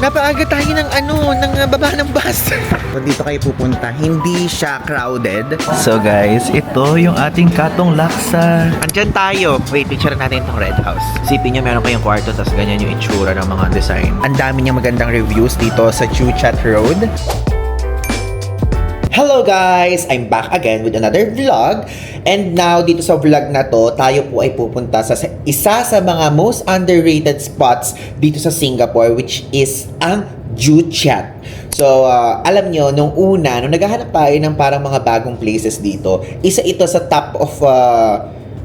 Napaaga tayo ng baba ng bus. So, dito kayo pupunta. Hindi siya crowded. So guys, ito yung ating Katong Laksa. Andyan tayo. Wait, picture natin itong Red House. Isipin nyo, meron kayong kwarto, tapos ganyan yung itsura ng mga design. Ang dami niyang magandang reviews dito sa Chuchat Road. Hello guys! I'm back again with another vlog. And now, dito sa vlog na to, tayo po ay pupunta sa isa sa mga most underrated spots dito sa Singapore, which is ang Chuchat. So, alam nyo, nung naghahanap tayo ng parang mga bagong places dito, isa ito sa top of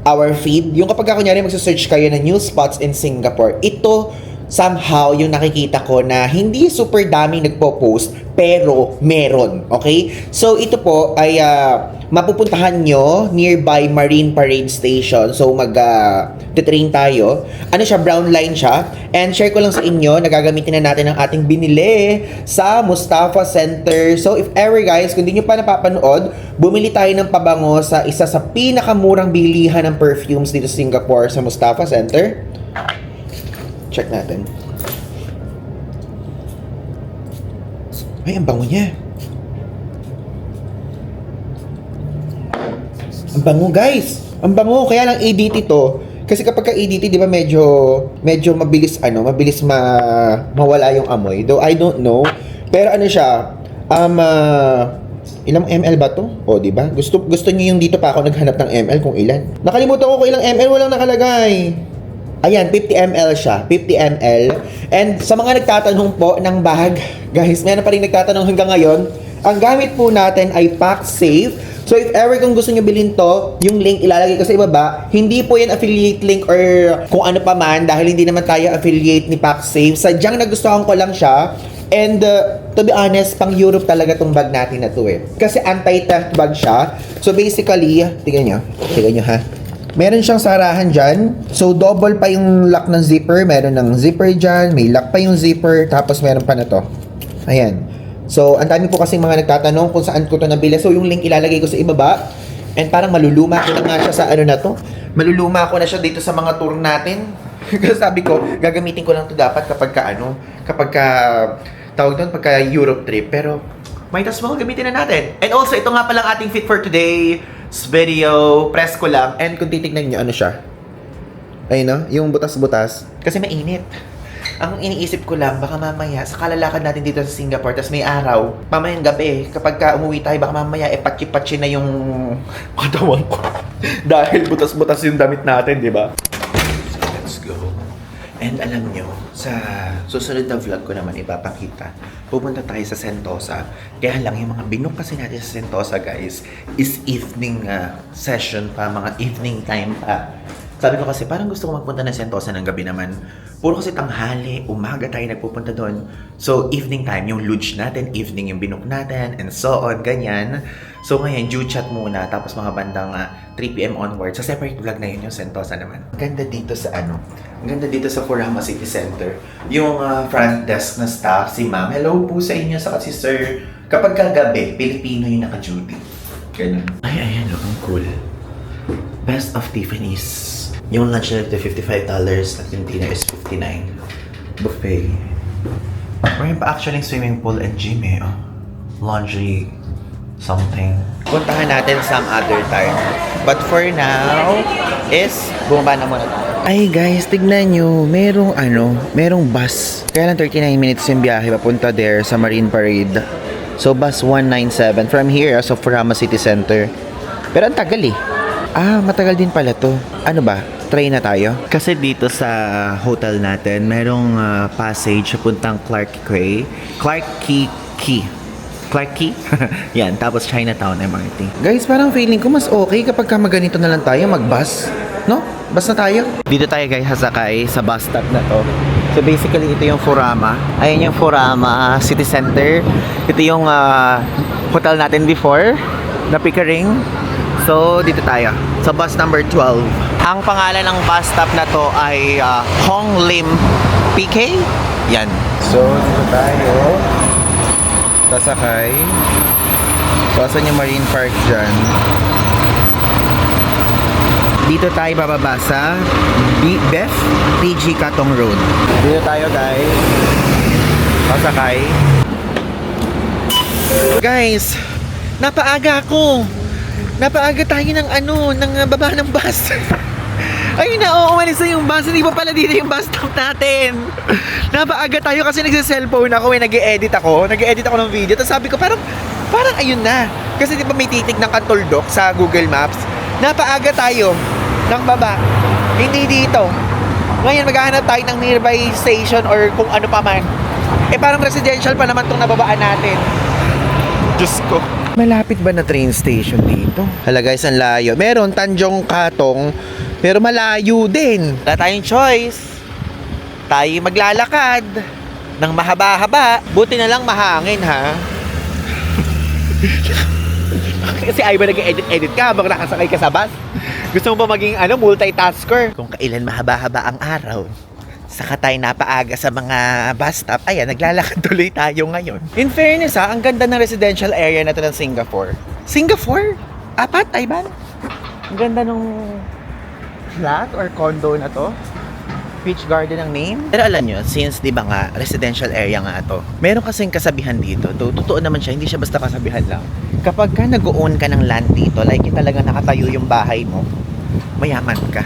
our feed. Yung kapag kunyari magsa-search kayo ng new spots in Singapore, ito somehow yung nakikita ko na hindi super daming nagpo-post pero meron, okay? So ito po ay mapupuntahan nyo nearby Marine Parade Station. So mag-train tayo. Ano siya, brown line siya. And share ko lang sa inyo, nagagamitin na natin ang ating binili sa Mustafa Center. So if ever guys, kung di nyo pa napapanood, bumili tayo ng pabango sa isa sa pinakamurang bilihan ng perfumes dito sa Singapore sa Mustafa Center. Check natin. Ay, ang bango niya. Ang bango, guys. Ang bango. Kaya lang ADT to. Kasi kapag ka ADT, di ba medyo mabilis, mawala yung amoy. Though I don't know. Pero ano siya, ilang ml ba to? O, di ba? Gusto niyo yung dito pa ako naghanap ng ml kung ilan. Nakalimutan ko kung ilang ml, walang nakalagay. Ayan, 50 ml siya. 50 ml. And sa mga nagtatanong po ng bag, guys, meron pa rin nagtatanong hanggang ngayon, ang gamit po natin ay PackSafe. So if ever kung gusto nyo bilhin to, yung link ilalagay ko sa ibaba. Hindi po yan affiliate link or kung ano pa man, dahil hindi naman tayo affiliate ni PackSafe. Sadyang nagustuhan ko lang siya. And to be honest, pang Europe talaga tong bag natin na to eh. Kasi anti-theft bag siya. So basically, tingnan nyo ha. Meron siyang sarahan dyan. So, double pa yung lock ng zipper. Meron ng zipper dyan. May lock pa yung zipper. Tapos, meron pa na to. Ayan. So, ang dami po kasing mga nagtatanong kung saan ko to nabili. So, yung link ilalagay ko sa ibaba. And parang maluluma ko na nga siya sa na to. Maluluma ko na siya dito sa mga tour natin. Kasi sabi ko, gagamitin ko lang to dapat kapag tawag doon, pagka Europe trip. Pero, might as well gamitin na natin. And also, ito nga palang ating fit for today video, press ko lang. And kung titignan nyo, ano siya? Ayun no? Yung butas-butas. Kasi mainit. Ang iniisip ko lang, baka mamaya, sa kalalakad natin dito sa Singapore, tas may araw, mamayang gabi, kapag umuwi tayo, baka mamaya, patsi-patsi na yung katawan ko. Dahil butas-butas yung damit natin, di ba? So, let's go. And alam nyo, sa susunod na vlog ko naman ipapakita, pupunta tayo sa Sentosa. Kaya lang yung mga binook kasi natin sa Sentosa guys, is evening session pa, mga evening time pa. Sabi ko kasi parang gusto ko magpunta ng Sentosa ng gabi naman. Puro kasi tanghali, umaga tayo nagpupunta doon. So evening time, yung luge natin, evening yung binook natin, and so on, ganyan. So ngayon, Chuchat muna, tapos mga bandang 3 PM onwards. Sa separate vlog na yun yung Sentosa naman. Ganda dito sa ang ganda dito sa Furama City Center. Yung front desk na staff, si ma'am, hello po sa inyo, saka si sir. Kapag kagabi, Pilipino yung naka-duty. Ganun. Ay, ayan o, ang cool. Best of Tiffany's. Yung lunch na ito, $55 at yung dinner is $59. Buffet. Mayroon pa actually swimming pool and gym eh. Oh. Laundry, something. Puntahan natin some other time. But for now, is bumaba na muna tayo. Ay guys, tignan nyo. Merong bus. Kaya lang 39 minutes yung biyahe papunta there sa Marine Parade. So bus 197 from here sa Furama City Center. Pero ang tagal eh. Matagal din pala to. Ano ba? Try na tayo? Kasi dito sa hotel natin, merong passage puntang Clark Quay. Clark Quay. Yan, tapos Chinatown MRT. Guys, parang feeling ko mas okay kapag maganito na lang tayo mag-bus. No? Bus na tayo. Dito tayo guys sasakay sa bus stop na to. So basically, ito yung Furama. Ayan yung Furama City Center. Ito yung hotel natin before na Pickering. So, dito tayo. Sa bus number 12. Ang pangalan ng bus stop na to ay Hong Lim PK. Yan. So, dito tayo. Sasakay. So, asan yung Marine Park dyan? Dito tayo bababa sa Beth PG Katong Road. Dito tayo guys. Pasakay. Guys, napaaga ako. Napaaga tayo ng baba ng bus. Ayun na, umalis na yung bus. Hindi pa pala dito yung bus stop natin. Napaaga tayo kasi nagsa-cellphone ako. Nag-e-edit ako ng video. Tapos sabi ko, parang ayun na. Kasi di ba may titik ng Kantuldok sa Google Maps? Napaaga tayo ng baba. Hindi dito. Ngayon, maghahanap tayo ng nearby station or kung ano pa man. Parang residential pa naman itong nababaan natin. Diyos ko. Malapit ba na train station dito? Hala guys, ang layo. Meron Tanjong Katong, pero malayo din. Wala tayong choice. Tayo maglalakad ng mahaba-haba. Buti na lang mahangin, ha? Kasi ay ba nag-edit ka habang nakasakay ka sa bus? Gusto mo ba maging multitasker? Kung kailan mahaba-haba ang araw, saka tayo napaaga sa mga bus stop. Ayan, naglalakad tuloy tayo ngayon. In fairness ang ganda ng residential area na to ng Singapore. Singapore? Apat, Ivan? Ang ganda nung flat or condo na to. Peach Garden ang name. Pero alam nyo, since di ba nga, residential area nga to, meron kasing kasabihan dito. Totoo naman siya, hindi siya basta kasabihan lang. Kapag ka nag-own ka ng land dito, like yung talagang nakatayo yung bahay mo, mayaman ka.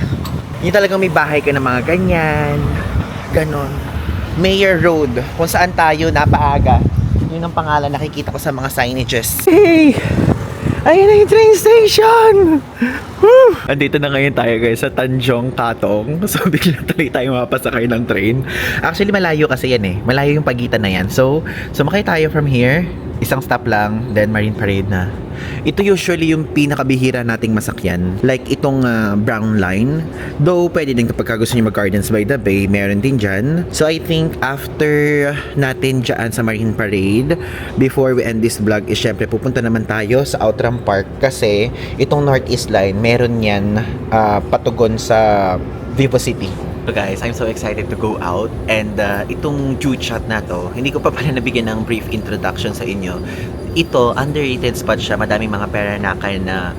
Yung talagang may bahay ka ng mga ganyan, ganon. Mayor Road, kung saan tayo napaaga. Yun ang pangalan nakikita ko sa mga signages. Hey! Ayun na yung train station! Woo! Andito na ngayon tayo guys sa Tanjong Katong. So bigla tayo mapasakay ng train. Actually malayo kasi yan eh. Malayo yung pagitan na yan. So sumakay tayo from here. Isang stop lang, then Marine Parade na. Ito usually yung pinakabihira nating masakyan. Like itong brown line. Though pwede din kapag gusto nyo mag-Gardens by the Bay, meron din dyan. So I think after natin dyan sa Marine Parade, before we end this vlog, is syempre pupunta naman tayo sa Outram Park. Kasi itong Northeast Line, meron yan patugon sa Vivo City. So guys, I'm so excited to go out and itong Jude shot na to, hindi ko pa pala nabigyan ng brief introduction sa inyo. Ito, underrated spot siya, madaming mga Peranakan na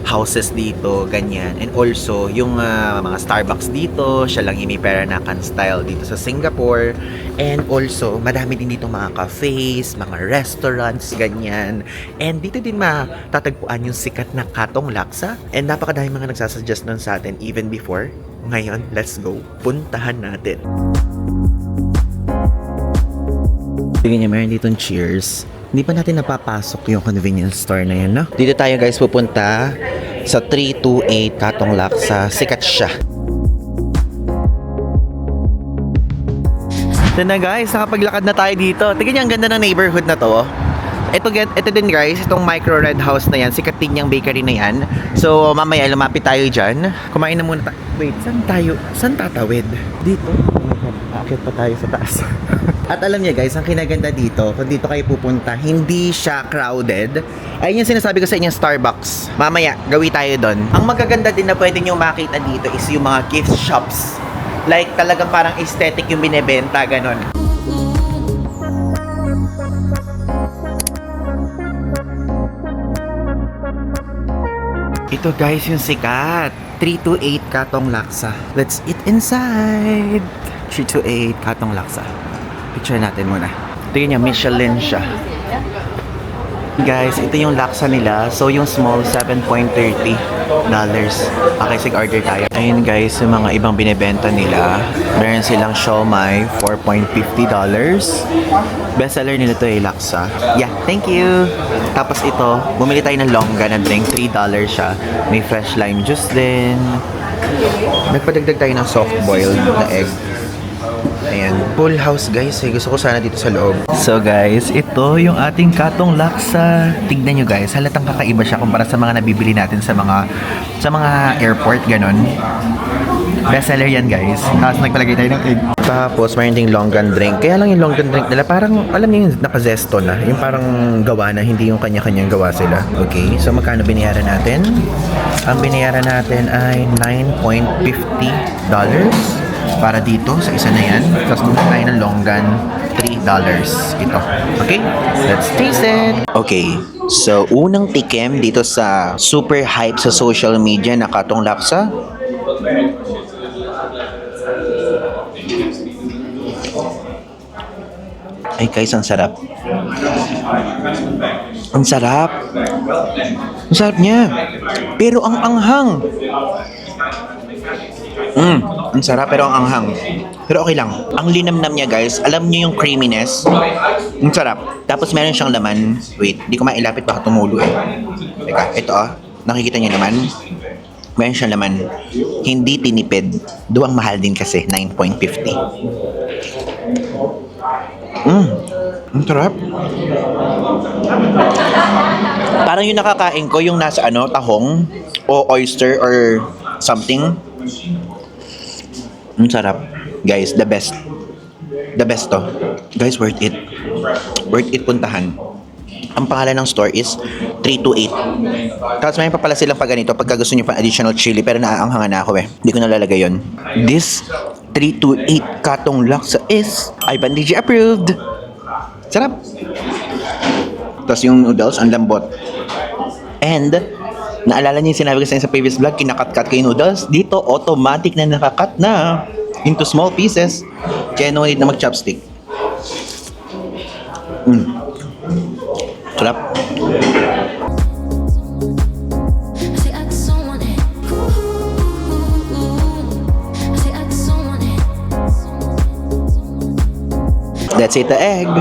houses dito, ganyan. And also, yung mga Starbucks dito, siya lang yung may Peranakan style dito sa Singapore. And also, madami din dito mga cafes, mga restaurants, ganyan. And dito din matatagpuan yung sikat na Katong Laksa. And napakadaming mga nagsasuggest nun sa atin even before. Ngayon, let's go. Puntahan natin. Tingnan niyo, meron ditong Cheers. Hindi pa natin napapasok yung convenience store na yan, no? Dito tayo guys pupunta sa 328 Katong Laksa. Sikat siya. Ito na guys, nakapaglakad na tayo dito. Tingnan niyo, ang ganda ng neighborhood na to. Ito din guys, itong Micro Red House na yan, sikat din yung bakery na yan. So mamaya lumapit tayo dyan. Kumain na muna tayo. Wait, saan tayo? Saan tatawid? Dito? Akit pa tayo sa taas. At alam niya guys, ang kinaganda dito, kung dito kayo pupunta, hindi siya crowded. Ayun yung sinasabi ko sa inyo, Starbucks. Mamaya, gawi tayo doon. Ang magaganda din na pwede nyo makita dito is yung mga gift shops. Like talagang parang aesthetic yung binebenta, ganon. Ito guys, yung sikat. 328 Katong Laksa. Let's eat inside. 328 Katong Laksa. Picture natin muna. Tingnan niya, Michelin siya. Guys, ito yung laksa nila. So, yung small, $7.30. Okay, sig-order tayo. Ayun guys, yung mga ibang binibenta nila. Meron silang siomai, $4.50. Bestseller nila to laksa. Yeah, thank you! Tapos ito, bumili tayo ng longga na drink. $3 siya. May fresh lime juice din. Nagpadagdag tayo ng soft-boiled na egg. Ayan, full house guys. Gusto ko sana dito sa loob. So guys, ito yung ating Katong Laksa. Tignan nyo guys, halatang kakaiba siya kumpara sa mga nabibili natin sa mga airport, ganon. Bestseller yan guys. Tapos nagpalagay tayo ng egg. Tapos mayroon ding longan drink. Kaya lang yung longan drink nila parang, alam niyo yung nakazesto na. Yung parang gawa na, hindi yung kanya-kanyang gawa sila. Okay, so magkano binayaran natin? Ang binayaran natin ay $9.50 para dito sa isa na yan. Tapos bumili tayo ng longgan, $3 ito. Okay, let's taste it. Okay, so unang tikim dito sa super hype sa social media na Katong Laksa. Ay guys, ang sarap. Ang sarap. Ang sarap niya. Pero ang anghang. Ang sarap pero ang anghang. Pero okay lang. Ang linamnam niya guys, alam niyo yung creaminess. Ang sarap. Tapos meron siyang laman. Wait, di ko mailapit baka tumulo eh. Teka, ito nakikita niyo naman. Meron siyang laman. Hindi tinipid. Duwang mahal din kasi, 9.50. Ang sarap. Parang yung nakakain ko yung nasa tahong o oyster or something. Ang sarap. Guys, the best. The best to. Guys, worth it. Worth it puntahan. Ang pangalan ng store is 328. Tapos may pa pala silang pag ganito pagka gusto nyo pa additional chili pero naaanghangan na ako eh. Hindi ko nalalagay yun. This 328 Katong Laksa is Ivan DJ approved. Sarap. Tapos yung noodles, ang lambot. And, naalala niyo yung sinabi ko sa previous vlog, kinakat-cut ko yung noodles. Dito, automatic na nakakat na into small pieces. Kaya no need na mag-chopstick. Sarap. That's it, the egg.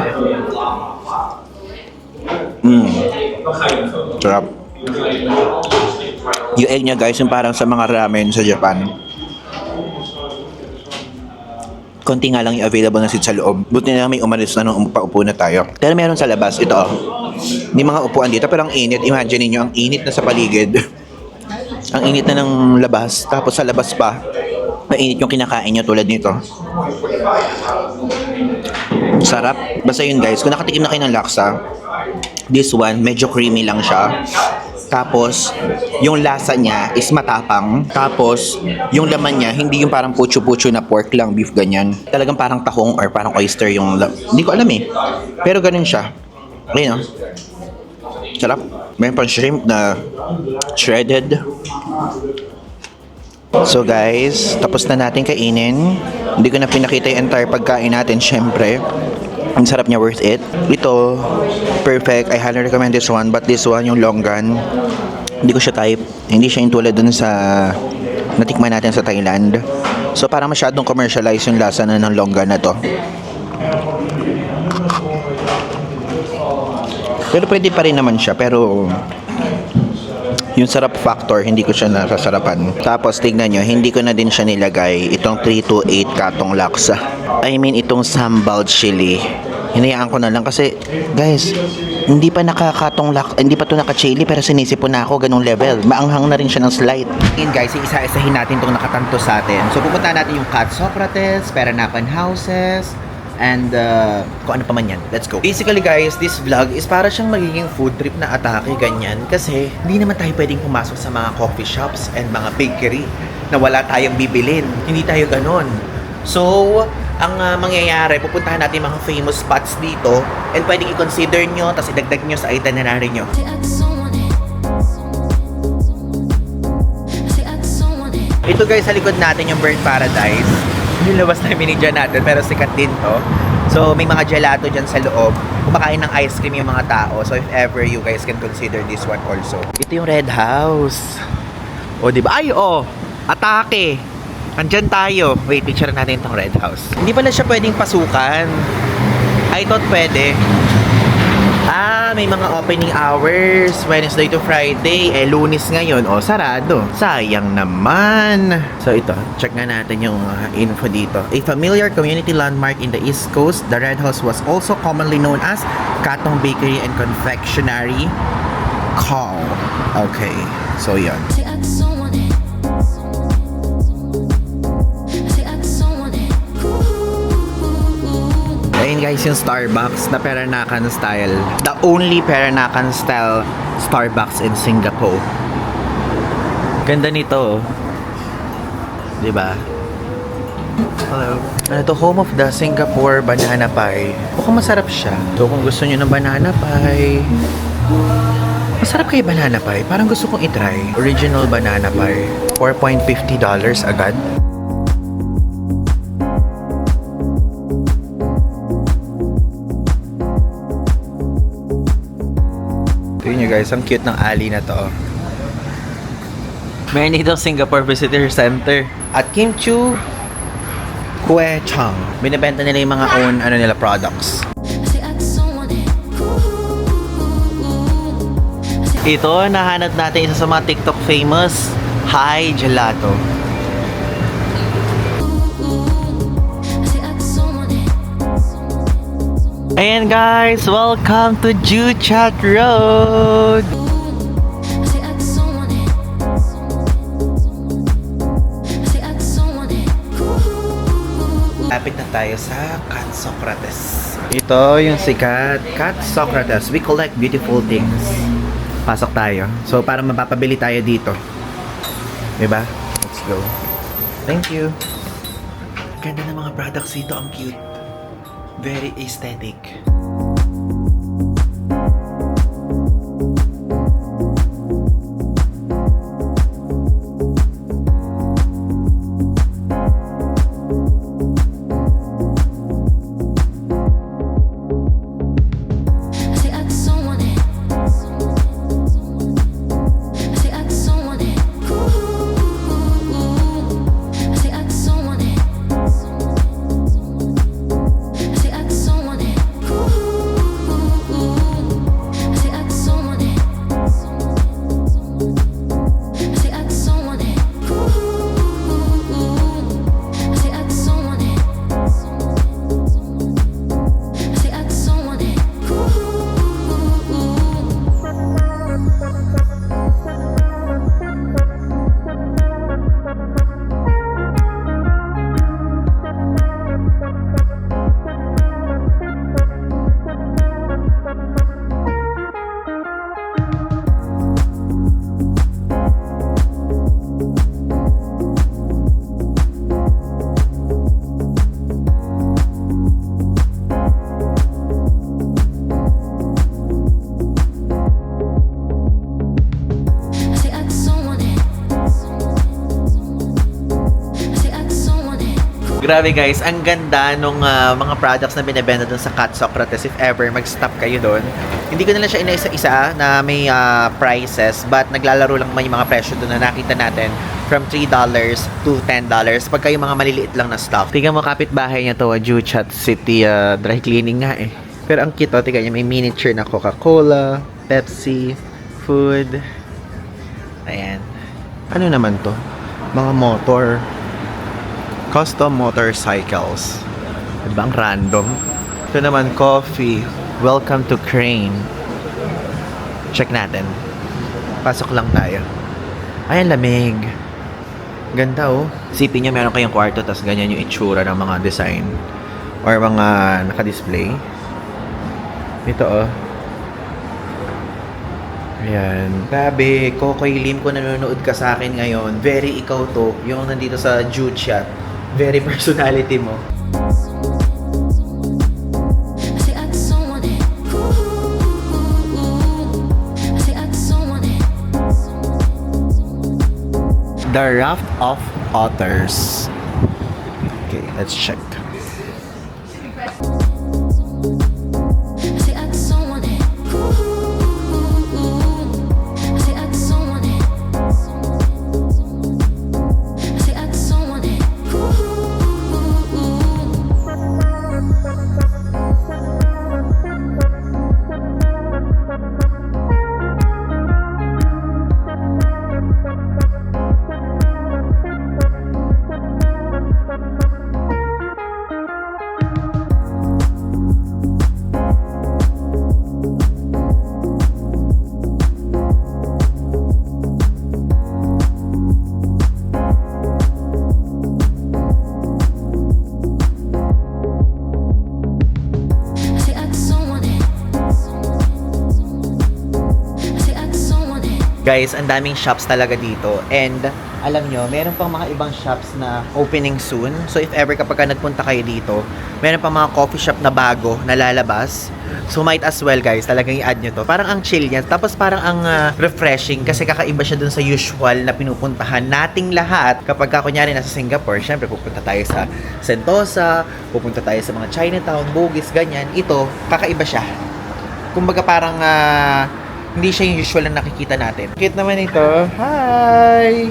Sarap. Yung egg niya guys, yung parang sa mga ramen sa Japan. Konti nga lang yung available na seat sa loob. Buti na may umalis na nung paupo na tayo. Pero meron sa labas, ito. May mga upuan dito, pero ang init. Imagine niyo ang init na sa paligid. Ang init na ng labas. Tapos sa labas pa, mainit yung kinakain nyo tulad nito. Sarap. Basta yun guys, kung nakatikim na kayo ng laksa, this one, medyo creamy lang siya. Tapos, yung lasa niya is matapang. Tapos, yung laman niya, hindi yung parang pucho-pucho na pork lang, beef ganyan. Talagang parang tahong or parang oyster yung hindi ko alam eh. Pero ganun siya. Ayun sarap. May pang shrimp na shredded. So guys, tapos na natin kainin. Hindi ko na pinakita yung entire pagkain natin, syempre. Ang sarap niya, worth it. Ito, perfect. I highly recommend this one. But this one, yung longgan, hindi ko siya type. Hindi siya yung tulad dun sa natikman natin sa Thailand. So parang masyadong commercialize yung lasa na ng longgan na to. Pero pwede pa rin naman siya. Pero yung sarap factor, hindi ko siya nasasarapan. Tapos tignan nyo, hindi ko na din siya nilagay itong 328 Katong Laksa. I mean itong sambal chili. Hinayaan ko na lang kasi guys, hindi pa hindi pa to naka-chili pero sinisipon na ako ganung level. Maanghang na rin siya ng slight. Ngayon guys, isa-isahin natin itong nakatanto sa atin. So pupunta natin yung Cat Socrates, Peranapan Houses, and kung ano pa man yan. Let's go. Basically guys, this vlog is para siyang magiging food trip na atake, ganyan. Kasi hindi naman tayo pwedeng pumasok sa mga coffee shops and mga bakery na wala tayong bibilin. Hindi tayo ganon. So, ang mangyayari, pupuntahan natin mga famous spots dito and pwedeng i-consider nyo, tapos idagdag nyo sa itinerary nyo. Ito guys, sa likod natin yung Bird Paradise. Yung labas na binidya natin, pero sikat din to. So, may mga gelato dyan sa loob. Kumakain ng ice cream yung mga tao. So, if ever you guys can consider this one also. Ito yung Red House. O, diba? Ay, atake! Andyan tayo. Wait, picture natin itong Red House. Hindi pala siya pwedeng pasukan. I thought pwede. May mga opening hours. Wednesday to Friday. Lunes ngayon. Sarado. Sayang naman. So ito, check nga natin yung info dito. A familiar community landmark in the East Coast, the Red House was also commonly known as Katong Bakery and Confectionery Call. Okay. So yun. Ayun guys, yung Starbucks na Peranakan style. The only Peranakan style Starbucks in Singapore. Ganda nito. Diba? Hello. Ano to? Home of the Singapore Banana Pie. Mukhang masarap siya. So kung gusto nyo ng banana pie, masarap kayo banana pie. Parang gusto kong itry. Original banana pie. $4.50 agad. nyo guys, ang cute ng alley na to. Meron dito Singapore Visitor Center. At Kim Chu Kue Chang. Binibenta nila yung mga own nila products. Ito, nahanap natin isa sa mga TikTok famous, Hi Gelato. Ayan guys, welcome to Juchat Road! Lapit na tayo sa Cat Socrates. Ito yung sikat, Cat Socrates. We collect beautiful things. Pasok tayo. So, para mapapabili tayo dito. Diba? Let's go. Thank you. Ganda ng mga products dito. Ang cute. Very aesthetic. Grabe guys, ang ganda nung mga products na binibenta dun sa Cat Socrates. If ever mag-stop kayo dun, hindi ko na lang siya inaisa-isa na may prices, but naglalaro lang yung mga presyo dun na nakita natin from $3 to $10 pag kayo mga maliliit lang na stock. Tingnan mo, kapitbahay niya to, Juchat City dry cleaning nga eh. Pero ang cute, tingnan niya, may miniature na Coca-Cola, Pepsi, food. Ayan. Ano naman to? Mga motor. Custom motorcycles. Diba ang random? Ito naman, coffee. Welcome to Crane. Check natin. Pasok lang tayo. Ay, ang lamig. Ganda oh. Isipin nyo, meron kayong kwarto, tas ganyan yung itsura ng mga design. Or mga naka-display. Ito oh. Ayan. Grabe, Kokoy Lim, kung nanonood ka sa akin ngayon, very ikaw to. Yung nandito sa Juchat. Very personality mo. The Raft of Otters. Okay, let's check. Guys, ang daming shops talaga dito. And alam nyo, meron pang mga ibang shops na opening soon. So if ever kapag ka nagpunta kayo dito, meron pang mga coffee shop na bago na lalabas. So might as well guys, talagang i-add nyo to. Parang ang chill yan. Tapos parang ang refreshing kasi kakaiba siya dun sa usual na pinupuntahan nating lahat. Kapag ka kunyari nasa Singapore, syempre pupunta tayo sa Sentosa, pupunta tayo sa mga Chinatown, Bugis, ganyan. Ito, kakaiba siya. Kumbaga parang Hindi siya yung usual na nakikita natin. Cute naman ito. Hi!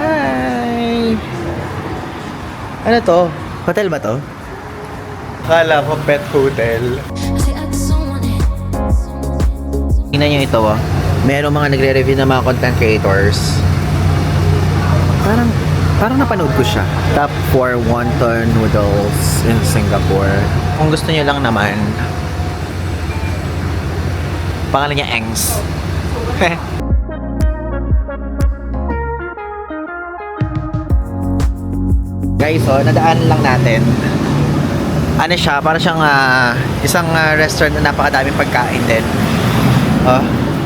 Hi! Ano to? Hotel ba to? Kala ko pet hotel. Tingnan nyo ito Merong mga nagre-review ng mga content creators. Parang napanood ko siya. Top 4 wonton noodles in Singapore. Kung gusto niyo lang naman. Pangalan niya Engs. Guys, nadaanan lang natin. Ano siya? Para siyang isang restaurant na napakadaming pagkain din.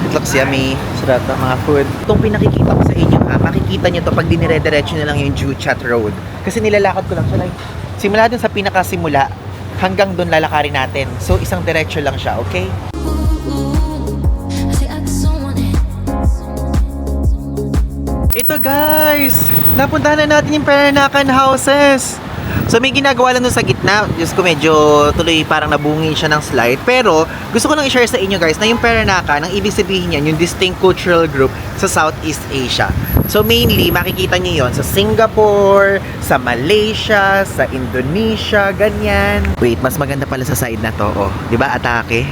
It looks yummy. Sarap ng mga food. Itong pinakikita ko sa inyo makikita nyo to pag dinire-diretso na lang yung Juchat Road. Kasi nilalakad ko lang siya like, simula dun sa pinakasimula hanggang dun lalakarin natin. So, isang diretso lang siya, okay? Ito guys! Napuntahan na natin yung Peranakan houses! So may ginagawa lang doon sa gitna. Diyos ko, medyo tuloy parang nabungi siya ng slide. Pero gusto ko lang i-share sa inyo guys na yung Peranakan, ang ibig sabihin niyan, yung distinct cultural group sa Southeast Asia. So mainly, makikita niyo yon sa Singapore, sa Malaysia, sa Indonesia, ganyan. Wait, mas maganda pala sa side na to. Diba, atake?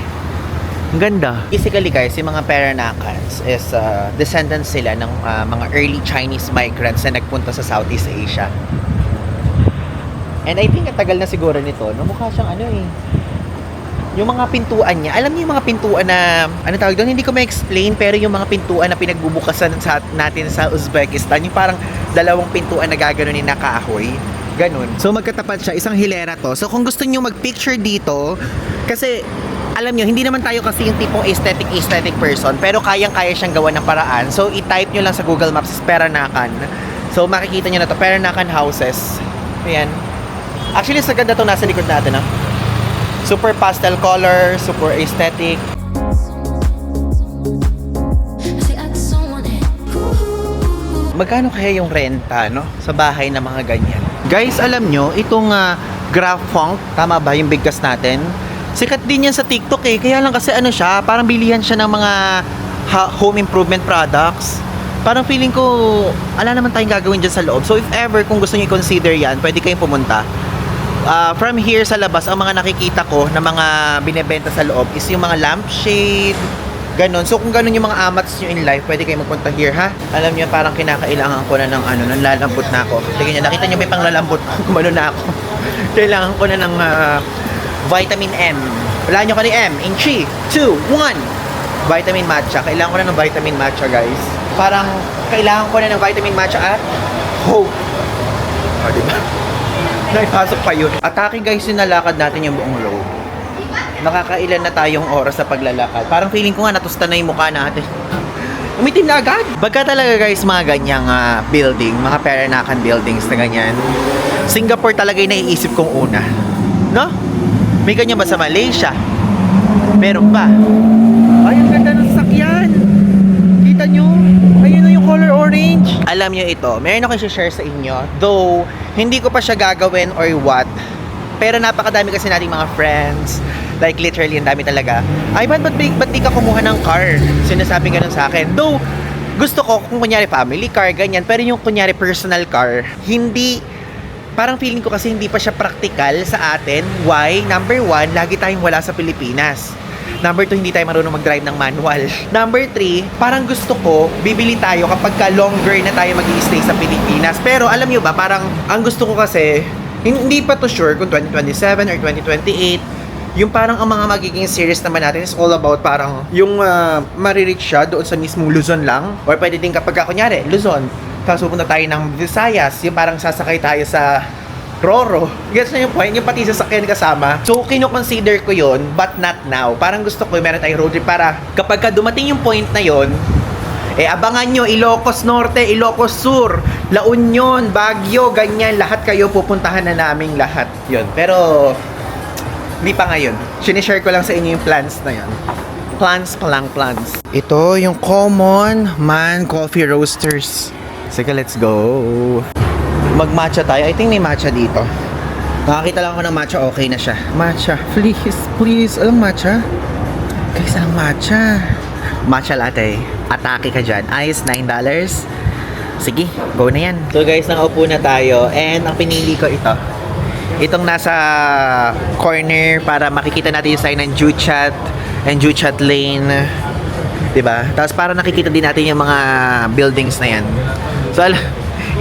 Ang ganda. Basically guys, yung mga Peranakans is descendants sila ng mga early Chinese migrants na nagpunta sa Southeast Asia. And I think ang tagal na siguro nito, no? Mukha siyang yung mga pintuan niya. Alam niyo yung mga pintuan na, ano tawag doon? Hindi ko ma-explain, pero yung mga pintuan na pinagbubukasan natin sa Uzbekistan, yung parang dalawang pintuan na gaganunin na kahoy. Ganun. So magkatapat siya, isang hilera to. So kung gusto niyo mag-picture dito, kasi alam niyo, hindi naman tayo kasi yung tipong aesthetic person, pero kayang-kaya siyang gawa ng paraan. So i-type niyo lang sa Google Maps, Peranakan. So makikita niyo na to, Peranakan houses. Ayan. Actually, sa ganda to nasa likod natin, Super pastel color, super aesthetic. Magkano kaya yung renta, sa bahay na mga ganyan? Guys, alam nyo, itong Graph Funk, tama ba yung bigkas natin? Sikat din yan sa TikTok kaya lang kasi siya, parang bilihan siya ng mga home improvement products. Parang feeling ko, ala naman tayong gagawin dyan sa loob. So if ever, kung gusto nyo i-consider yan, pwede kayong pumunta. From here sa labas, ang mga nakikita ko na mga binebenta sa loob is yung mga lampshade, ganon. So kung ganon yung mga amats nyo in life, pwede kayo magpunta here, Alam nyo, parang kinakailangan ko na ng ng lalambot na ako. Tingnan nyo, nakita nyo ba yung panglalambot ko? Kumano na ako. Kailangan ko na ng vitamin M. Wala nyo ka ni M. In 3, 2, 1. Vitamin matcha. Kailangan ko na ng vitamin matcha, guys. Parang kailangan ko na ng vitamin matcha at hope. Diba? Naipasok pa yun. Atake guys, yung nalakad natin yung buong road. Nakakailan na tayong oras sa paglalakad. Parang feeling ko nga natusta na yung mukha natin. Umitim na agad. Pagka talaga guys, mga ganyang building, mga Peranakan buildings na ganyan, Singapore talaga yung naiisip kong una. No? May ganyan ba sa Malaysia? Meron ba? Ay, ang ganda ng sakyan. Kita nyo? Ayun na yung color orange. Alam nyo ito, meron ako i-share sa inyo. Though, hindi ko pa siya gagawin or what. Pero napakadami kasi nating mga friends. Like literally, ang dami talaga. Ay, ba't di ka kumuha ng car? Sinasabi ganun sa akin. Though, gusto ko kung kunyari family car, ganyan. Pero yung kunyari personal car, hindi, parang feeling ko kasi hindi pa siya practical sa atin. Why? Number 1, lagi tayong wala sa Pilipinas. Number 2, hindi tayo marunong mag-drive ng manual. Number 3, parang gusto ko, bibili tayo kapag ka longer na tayo mag-i-stay sa Pilipinas. Pero alam nyo ba, parang ang gusto ko kasi, hindi pa to sure kung 2027 or 2028, yung parang ang mga magiging series naman natin is all about parang yung marireach siya doon sa mismong Luzon lang. Or pwede din kapag kunyari, Luzon, tapos pupunta tayo ng Visayas, yung parang sasakay tayo sa Roro. Gets na yung point, yung pati sasakyan kasama. So, kino-consider ko yun, but not now. Parang gusto ko, meron tayong road trip para kapag ka dumating yung point na yun, abangan nyo, Ilocos Norte, Ilocos Sur, La Union, Baguio, ganyan, lahat kayo pupuntahan na naming lahat. Yun. Pero, hindi pa ngayon. Sinishare ko lang sa inyo yung plans na yun. Plans pa lang, plans. Ito, yung Common Man Coffee Roasters. Sige, let's go. Mag-matcha tayo. I think may matcha dito. Nakakita lang ako ng matcha, okay na siya. Matcha. Please, please. Alang matcha? Guys, alang matcha. matcha latte. Atake ka dyan. Ice, $9. Sige, go na yan. So guys, nakaupo na tayo. And ang pinili ko ito. Itong nasa corner para makikita natin yung sign ng Juchat and Juchat Lane. Diba? Tapos para nakikita din natin yung mga buildings na yan. So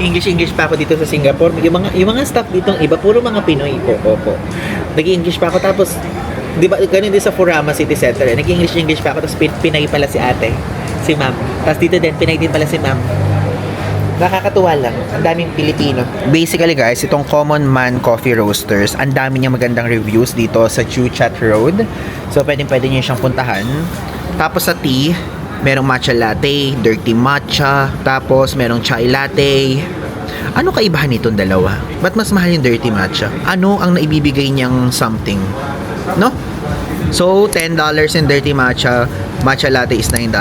English pa ako dito sa Singapore. Yung mga staff dito, iba puro mga Pinoy po. Opo. Nag-English pa ako tapos, di ba, ganun din sa Furama City Center. Nag-English pa ako tapos Pinay pala si ate. Si ma'am. Tapos dito din, Pinay din pala si ma'am. Nakakatuwa lang. Ang daming Pilipino. Basically guys, itong Common Man Coffee Roasters, ang dami niyang magandang reviews dito sa Juchat Road. So pwede niyo siyang puntahan. Tapos sa tea, merong matcha latte, dirty matcha, tapos merong chai latte. Ano kaibahan nitong dalawa? Ba't mas mahal yung dirty matcha? Ano ang naibibigay niyang something? No? So, $10 in dirty matcha. Matcha latte is $9.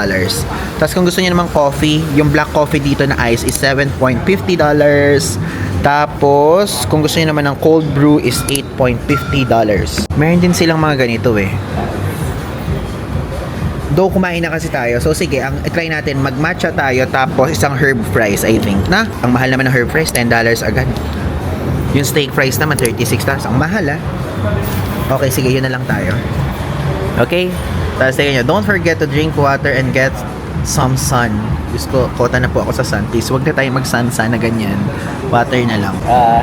Tapos kung gusto niyo naman coffee, yung black coffee dito na ice is $7.50. Tapos, kung gusto niyo naman ng cold brew is $8.50. Meron din silang mga ganito eh. Though kumain na kasi tayo. So sige, try natin mag-matcha tayo tapos isang herb fries, I think. Na, ang mahal naman ng herb fries, $10 agad. Yung steak fries naman, $36. Ang mahal ah. Okay, sige, yun na lang tayo. Okay? Tapos sige nyo, don't forget to drink water and get some sun. Diyos ko, kota na po ako sa sun. Please, huwag na tayo mag-sun-sun na ganyan. Water na lang.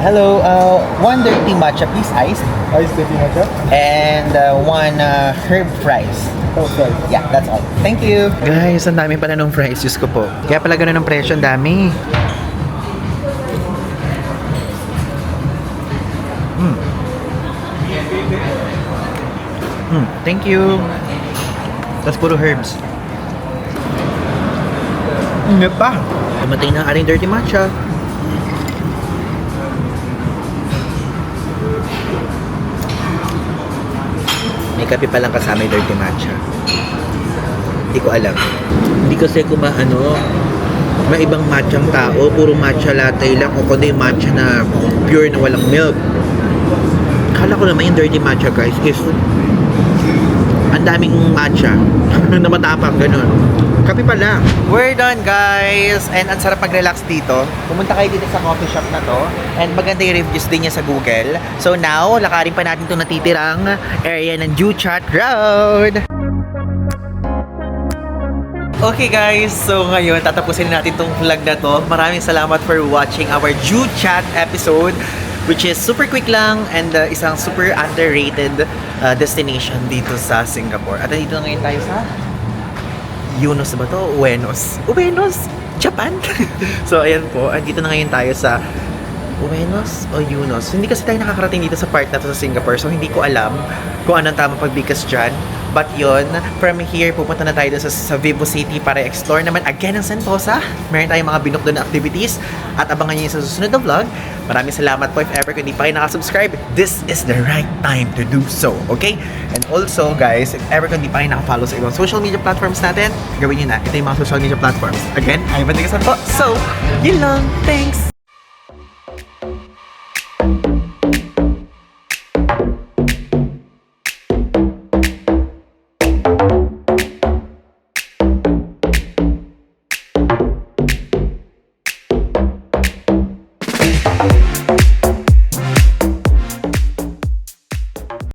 Hello, one dirty matcha, please, iced. Ice dirty matcha? And one herb fries. Okay. Yeah, that's all. Thank you. Guys, ang dami pala nung fries. Diyos ko po. Kaya pala ganun ang presyo. Ang dami. Thank you. Tapos puro herbs. Nga pa. Dumating na ang ating dirty matcha. May kape palang kasama yung dirty matcha. Hindi ko alam. Hindi kasi ko may ibang matchang tao, puro matcha latte lang o kundi matcha na pure na walang milk. Akala ko naman yung dirty matcha guys is ang daming matcha na matapang ganun. Kape pala. We're done guys! And ang sarap mag-relax dito. Pumunta kayo dito sa coffee shop na to. And maganda yung reviews din niya sa Google. So now, lakarin pa natin itong natitirang area ng Juchat Road. Okay guys, so ngayon tatapusin natin itong vlog na to. Maraming salamat for watching our Juchat episode, which is super quick lang and isang super underrated destination dito sa Singapore. At dito ngayon tayo sa Eunos ba to? Uenos? Japan? So ayan po, andito na ngayon tayo sa Uenos o Eunos. Hindi kasi tayo nakakarating dito sa part na to sa Singapore, so hindi ko alam kung anong tamang pagbigkas dyan. But yun, from here, pupunta na tayo dun sa Vivo City para explore naman again ang Sentosa. Meron tayong mga binok doon na activities at abangan nyo yun sa susunod na vlog. Maraming salamat po if ever kung hindi pa kayo nakasubscribe. This is the right time to do so, okay? And also, guys, if ever kung hindi pa kayo nakafollow sa ibang social media platforms natin, gawin nyo na. Ito yung mga social media platforms. Again, I'm Vanessa po. So, yun lang. Thanks!